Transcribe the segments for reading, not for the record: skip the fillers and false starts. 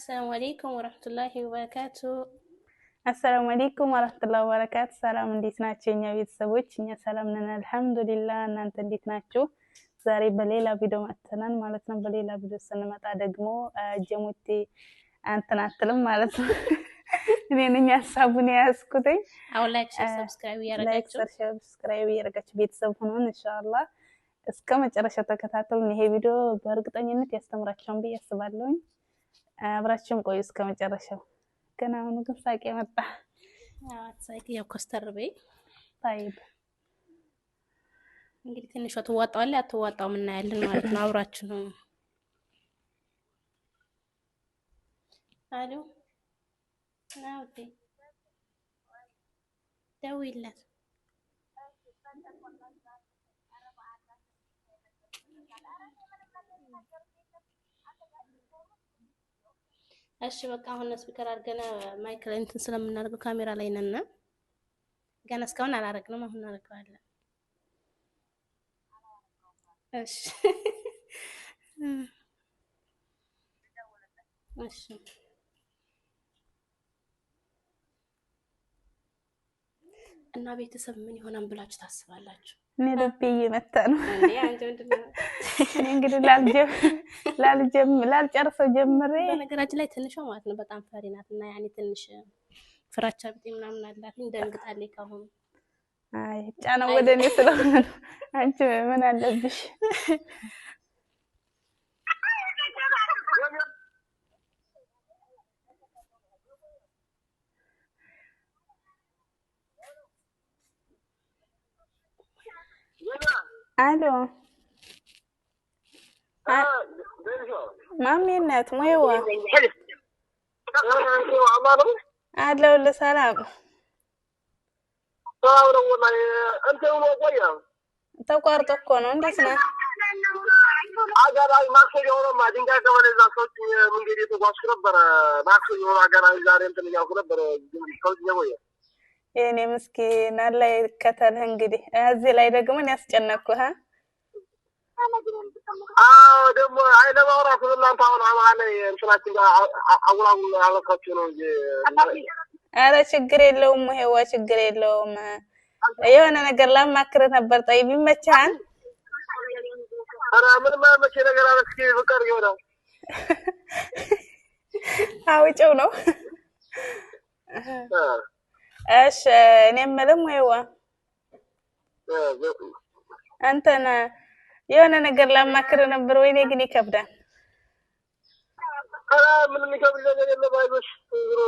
السلام عليكم ورحمة الله وبركاته. السلام عليكم ورحمة الله وبركاته. ሰላም እንዴት ናችሁ የኛ ቤተሰቦች? እኛ ሰላም ነን አልহামዱሊላህ። እናንተ እንዴት ናችሁ? ዛሬ በሌላ ቪዲዮ መጥተናል ማለት ነው። በሌላ ቪዲዮ ስንመጣ ደግሞ ጀሙቴ አንተን አትልም ማለት ነው። እኔ ነኝ ሐሳቡን ያስኩትኝ። አሁን ላይክ ሰብስክራይብ ያደርጋችሁ ቤተሰብ ሁኑን ኢንሻአላህ። እስከ መጨረሻው ተከታተሉን። ይሄ ቪዲዮ በእርግጠኝነት ያስተምራችኋል ብዬ አስባለሁ። አብራችሁን ቆዩ እስከ መጨረሻው። ገና አሁን ግን ሳቂ መጣ። ሳቂ ያው ኮስተር በይ። طيب እንግዲህ ትንሿ ትዋጣዋለች አትዋጣውም እናያለን ማለት ነው። አብራችሁ ነው። አሎ ናውቲ ደውይላት። እሺ በቃ አሁን ስፒከር አድርገን ማይክ ላይ እንትን ስለምናደርገው ካሜራ ላይ ነን። ገና እስካሁን አላረግንም፣ አሁን እናደርገዋለን። እሺ እሺ እና ቤተሰብ ምን ይሆናል ብላችሁ ታስባላችሁ? እኔ ልቤ እየመታ ነው እንዴ አንተ ምንድነው? እኔ እንግዲህ ላልጨርሰው ጀምሬ። በነገራችን ላይ ትንሿ ማለት ነው በጣም ፈሪ ናት እና ያኔ ትንሽ ፍራቻ ቢጤ ምናምን አላት። እንደንግጣለች ካሁን። አይ ጫናው ወደ እኔ ስለሆነ ነው። አንቺ ምን አለብሽ? አሎ ማሚ እናት ሞይዋ አሎ ለሰላም ተቋርጦ እኮ ነው። እንዴት ነህ? አጋራይ ማክሰኞ ነው ማዲንጋ ከበለዛ ሰዎች መንገድ የተጓዝኩ ነበር። ማክሰኞ ነው አጋራይ ዛሬ እንትን ያልኩ ነበር። ግን ከዚህ ነው የኔ ምስኪን አላህ ይከተልህ። እንግዲህ እዚህ ላይ ደግሞ ያስጨነቅኩህ ደግሞ አይነ ማውራት እናንተ አሁን አማለ እንትናችን አውራው አለካችሁ ነው እንጂ አረ ችግር የለውም። ይሄዋ ችግር የለውም። የሆነ ነገር ላማክርህ ነበር። ጠይብ ይመችሃል? አረ ምን ማመች ነገር አለ። እስኪ ፍቅር ይሆናል። አውጪው ነው። እሺ እኔ የምልህ ወይዋ አንተና የሆነ ነገር ላማክርህ ነበር። ወይኔ ግን ይከብዳል። አረ ምን የሚከብድ ነገር የለም። አይዞሽ ዝሮ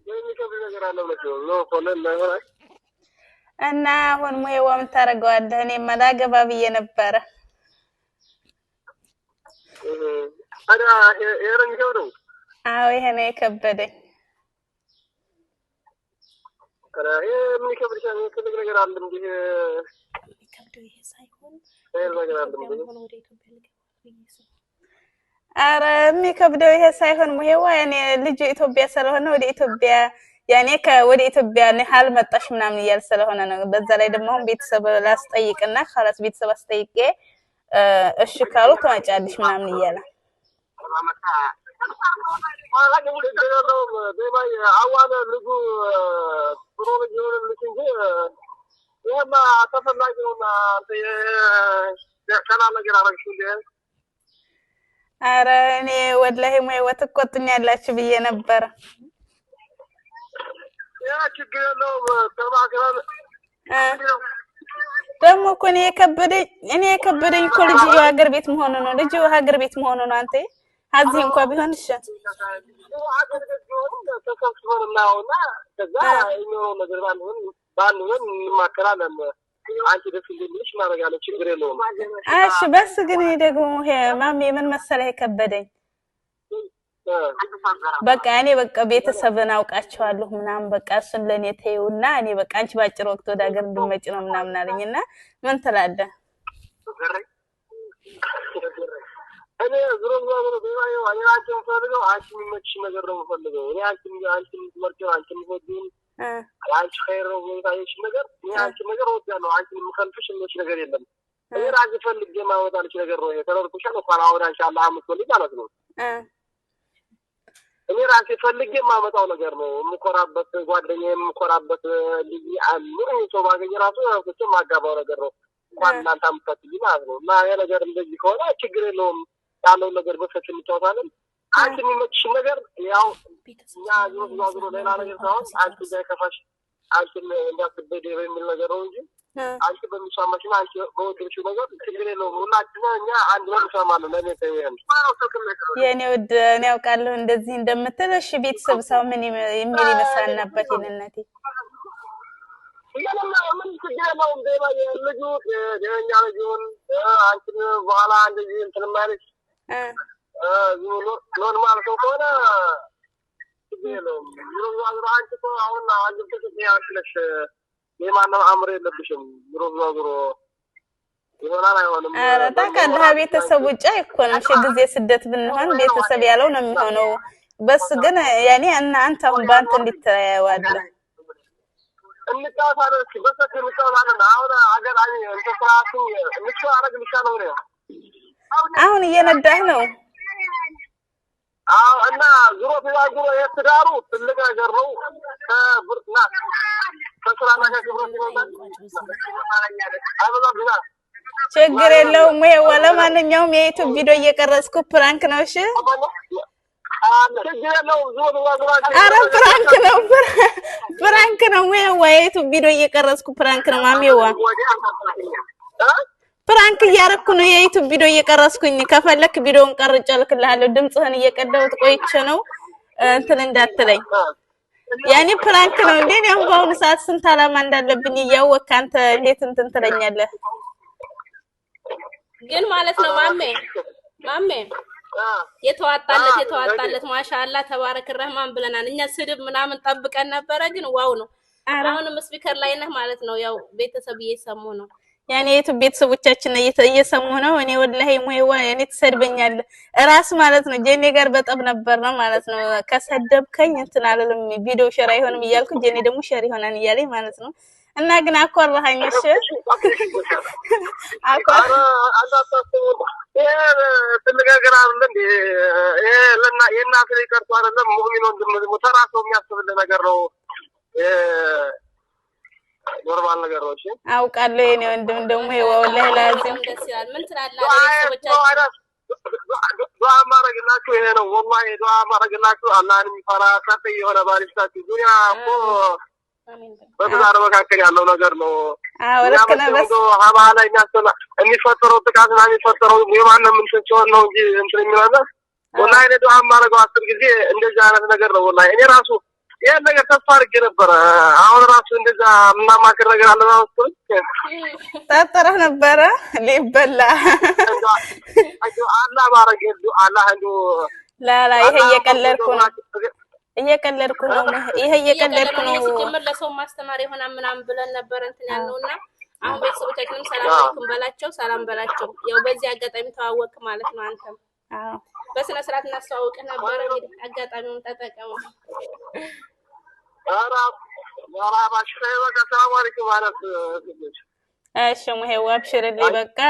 የሚከብድ ነገር አለ ማለት ነው። ኮለን ነው እና አሁን ወይዋ ምን ታረጋዋለህ? እኔ ማላገባ ብዬ ነበረ። አረ የረኝ ነው። አዎ ይሄ ነው የከበደኝ። አረ ምን ይከብድሻል? ምን ነገር አለ እንዴ? ከብዶ ይሄ ሳይሆን ነገር አለ እንዴ? አረ የሚከብደው ይሄ ሳይሆን ሙሄዋ ያኔ ልጅ ኢትዮጵያ ስለሆነ ወደ ኢትዮጵያ ያኔ ወደ ኢትዮጵያ ነሃል መጣሽ ምናምን እያል ስለሆነ ነው። በዛ ላይ ደግሞ ቤተሰብ ላስጠይቅና خلاص ቤተሰብ አስጠይቄ እሺ ካሉ ተዋጫልሽ ምናምን እያለ አዋለ ልጁ ፕሮግራም ይሆናል እንጂ ይሄማ ተፈላጊ ነውና ሰላም ነገር አረግሽ እንዴ? አረ እኔ ወላሂ ወይ ወትቆጥኛላችሁ ብዬ ነበር። ያ ችግር ነው ተባክራን ደግሞ እኮ እኔ የከበደኝ እኮ ልጅ ሀገር ቤት መሆኑ ነው። ልጅ ሀገር ቤት መሆኑ ነው። አንተ አዚህ እንኳን ቢሆን እሺ ሀገር ቤት ቢሆን ተከፍቶና ነውና ከዛ የሚሆነው ነገር ባንሆን እንማከራለን። አንቺ ደስ እንደሚልሽ ማረጋለሁ። ችግር የለውም። እሺ በስ ግን ደግሞ ማሚ ምን መሰለህ የከበደኝ በቃ እኔ በቃ ቤተሰብን አውቃቸዋለሁ ምናምን በቃ እሱን ለኔ ተይውና እኔ በቃ አንቺ ባጭር ወቅት ወደ ሀገር እንድመጭ ነው ምናምን አለኝና ምን ትላለህ? እኔ ዝሮ በባዩ አንቺን ፈልገው አንቺ የሚመችሽ ነገር ነው ፈልገው እኔ አንቺን ትመርጪው አንቺን ወዲን አንቺ ኸይር ነው የሚታይሽ ነገር እኔ አንቺ ነገር ወዲያለሁ አንቺን የምከልፍሽ እንደዚህ ነገር የለም ራሴ ፈልጌ ማወጣልሽ ነገር ነው የተረርኩሻል እንኳን አሁን ኢንሻአላህ አምስት ማለት ነው እኔ ራሴ ፈልጌ የማመጣው ነገር ነው የምኮራበት ጓደኛዬ የምኮራበት ልጅ አምሮ ሰው ባገኘ ራሱ ያውቁት ማጋባው ነገር ነው እንኳን እናንተ አምጥታችሁ ማለት ነው እና ያ ነገር እንደዚህ ከሆነ ችግር የለውም ያለው ነገር በሰፊ እንጫወታለን አንቺ የሚመችሽ ነገር ያው ያ ዝሮ ሌላ ነገር ሳይሆን አንቺ እንዳይከፋሽ አንቺ እንዳትበደይ በሚል ነገር ነው እንጂ አንቺ በሚሰማሽ አንቺ በወደድሽው ነገር ችግር የለውም ሁላችንም እኛ አንድ ነው እንሰማለን ለኔ ተይያን የኔ ወድ እኔ አውቃለሁ እንደዚህ እንደምትለሽ ቤተሰብ ሰው ምን የሚል ይመስላል ነበር ይነነቴ ያለና ምን ችግር የለውም ደማ የልጁ የኛ ልጁን አንቺ በኋላ እንደዚህ እንትን ማለት ኖርማል ሰው ከሆነ ችግር የለውም ዞሮ አንቺ እኮ አሁን አንድ ብትት ያልሽ የማንም አምር የለብሽም ዞሮ ይሆናል አይሆንም ኧረ ታውቃለህ ቤተሰብ ውጭ አይኮንም ጊዜ ስደት ብንሆን ቤተሰብ ያለው ነው የሚሆነው በስ ግን ያኔ እና አንተ አሁን ባንተ እንድትያዋለህ እንታውታለን እስኪ በሰፊ እንታውታለን አሁን አገራኒ እንተሳቱ ምቹ አረግ ልሻለው ነው አሁን እየነዳህ ነው እና ዙሮ ቢያዙሮ የትዳሩ ትልቅ ነገር ነው ከብርና ከስራና ከክብረት ይሆናል አበዛ ችግር የለውም ወይ ወለ ማንኛውም የዩቲዩብ ቪዲዮ እየቀረጽኩ ፕራንክ ነው እሺ ችግር የለውም ዙሮ ኧረ ፕራንክ ነው ወይ የዩቲዩብ ቪዲዮ እየቀረጽኩ ፕራንክ ነው ማሚዋ ፕራንክ እያረኩ ነው የዩቲዩብ ቪዲዮ እየቀረጽኩኝ ከፈለክ ቪዲዮውን ቀርጬ ልክልሃለሁ ድምጽህን እየቀዳሁት ቆይቼ ነው እንትን እንዳትለኝ ያኔ ፕራንክ ነው እንዴ ነው በአሁኑ ሰዓት ስንት አላማ እንዳለብኝ እያወቅህ አንተ እንዴት እንትን ትለኛለህ ግን ማለት ነው ማሜ የተዋጣለት ማሻአላ ተባረክ ረህማን ብለናል እኛ ስድብ ምናምን ጠብቀን ነበረ ግን ዋው ነው አሁንም ስፒከር ላይ ነህ ማለት ነው ያው ቤተሰብ እየሰሙ ነው ያኔ የዩቲዩብ ቤተሰቦቻችን እየሰሙ ነው እኔ ወላሂ ሞይዋ ያኔ ትሰድበኛለህ ራስ ማለት ነው ጄኔ ጋር በጣም ነበር ነው ማለት ነው ከሰደብከኝ እንትን አለልም ቪዲዮ ሼር አይሆንም እያልኩ ጄኔ ደግሞ ሼር ይሆናል እያለኝ ማለት ነው እና ግን አኮራኸኝ እሺ አኮራ ትልገራ እንዴ ለና የናት ላይ ቀርቶ አይደለም ሙእሚን ወንድም ተራሶ የሚያስብልህ ነገር ነው ኖርማል ነገር ነው እሺ አውቃለሁ የኔ ወንድም ደግሞ ወላሂ ላዚም ደስ ይላል ምን ትላለህ ቤተሰቦቻችን ዱዓ ማረግላችሁ ይሄ ነው ወላሂ ዱዓ ማረግላችሁ አላህን የሚፈራ ሰፊ የሆነ ባሪስታችሁ ዱንያ እኮ በትዳር መካከል ያለው ነገር ነው አዎ ልክ ነው በስ ሀባላ የሚፈጠረው ጥቃትና የሚፈጠረው የማንም እንትን ሲሆን ነው እንጂ እንትን የሚለው ወላሂ ዱዓ ማረገው 10 ጊዜ እንደዛ አይነት ነገር ነው ወላሂ እኔ ራሱ ያን ነገር ተስፋ አድርጌ ነበር አሁን ራሱ እንደዛ ምናማከር ነገር አለ ነው ታጠረህ ነበር ሊበላ አላህ ባረገ አላህ እንዶ ላላ ይሄ እየቀለድኩ ነው ይሄ እየቀለድኩ ነው ሲጀምር ለሰው ማስተማር ይሆናል ምናምን ብለን ነበር እንትን ያልነውና አሁን ቤተሰቦቻችንም ሰላም አለይኩም በላቸው ሰላም በላቸው ያው በዚህ አጋጣሚ ተዋወቅ ማለት ነው አንተም አዎ በስነ ስርዓት እናስተዋውቅ ነበር እንግዲህ አጋጣሚውን ተጠቀሙ ባሽ በቃ ሰላም አለይኩም ማለት እሺ ሙሄው አብሽርልኝ በቃ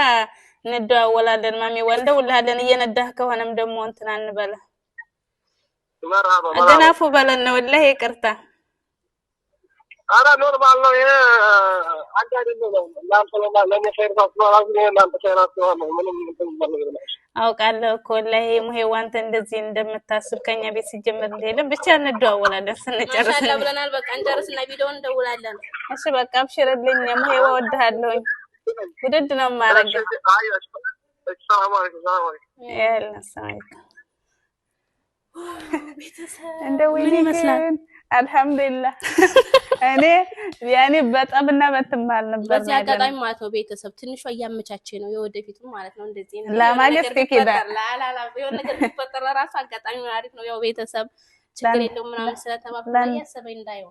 እንደዋወላለን ማሚ ወልደውልሃለን እየነዳህ ከሆነም ደግሞ እንትን አንበለ መርሃባ አደናፉ በለን ነው ወላሂ ይቅርታ አራ ኖርማል ነው ይሄ አንተ አይደለም እናንተ ለኔ ፈርታስ ነው እናንተ ፈርታስ ነው ምንም እንትን ነገር ነው አውቃለሁ እኮ ወላሂ ሙሄው አንተ እንደዚህ እንደምታስብ ከኛ ቤት ሲጀምር እንደለም ብቻ እንደዋወላለን ስንጨርስ ማሻአላ ብለናል በቃ እንጨርስና ቪዲዮውን እንደውላለን እሺ በቃ አብሽርልኝ ሙሄው ወድሃለሁ ውድድ ነው ማረግ ሰላም አለይኩም ሰላም እንደው ምን ይመስላል አልহামዱሊላህ እኔ ያኔ በጣምና በትማል ነበር በዚህ አጋጣሚ ማለት ነው ቤተሰብ ትንሿ እያመቻቸ ነው የወደፊቱ ማለት ነው እንደዚህ ነው ለማለት ከከዳ ላላላ የሆነ ነገር ተፈጠረ ራሱ አጋጣሚ አሪፍ ነው ያው ቤተሰብ ችግር የለውም ምናምን ስለተባባለ ያሰበኝ እንዳየው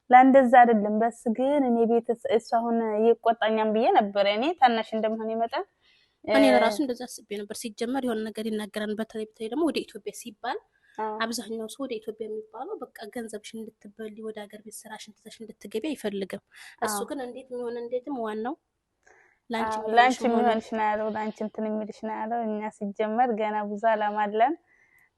ለእንደዛ አይደለም በስ ግን እኔ ቤተሰብ እሱ አሁን ይቆጣኛም ብዬ ነበር እኔ ታናሽ እንደምሆን ይመጣል እኔ ለራሱ እንደዛ አስቤ ነበር ሲጀመር የሆነ ነገር ይናገራል በተለይ ደግሞ ወደ ኢትዮጵያ ሲባል አብዛኛው ሰው ወደ ኢትዮጵያ የሚባለው በቃ ገንዘብሽን እንድትበሊ ወደ ሀገር ቤት ስራሽን ትተሽ እንድትገቢ አይፈልግም እሱ ግን እንዴት የሚሆን እንዴትም ዋናው ላንቺ የሚሆንሽ ነው ያለው ላንቺ እንትን የሚልሽ ነው ያለው እኛ ሲጀመር ገና ብዙ አላማ አለን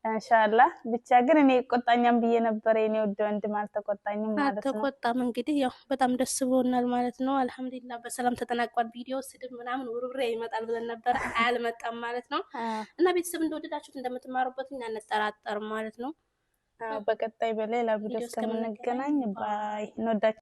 ኢንሻአላህ ብቻ ግን እኔ ቆጣኛም ብዬ ነበር የኔ ወደ ወንድም አልተቆጣኝም ማለት ነው አልተቆጣም እንግዲህ ያው በጣም ደስ ብሎናል ማለት ነው አልহামዱሊላህ በሰላም ተጠናቋል ቪዲዮ ስድብ ምናምን ውርውሬ ይመጣል ብለን ነበር አልመጣም ማለት ነው እና ቤተሰብ እንደወደዳችሁት እንደምትማሩበት እና እንጠራጠር ማለት ነው በቀጣይ በሌላ ቪዲዮ እስከምንገናኝ ባይ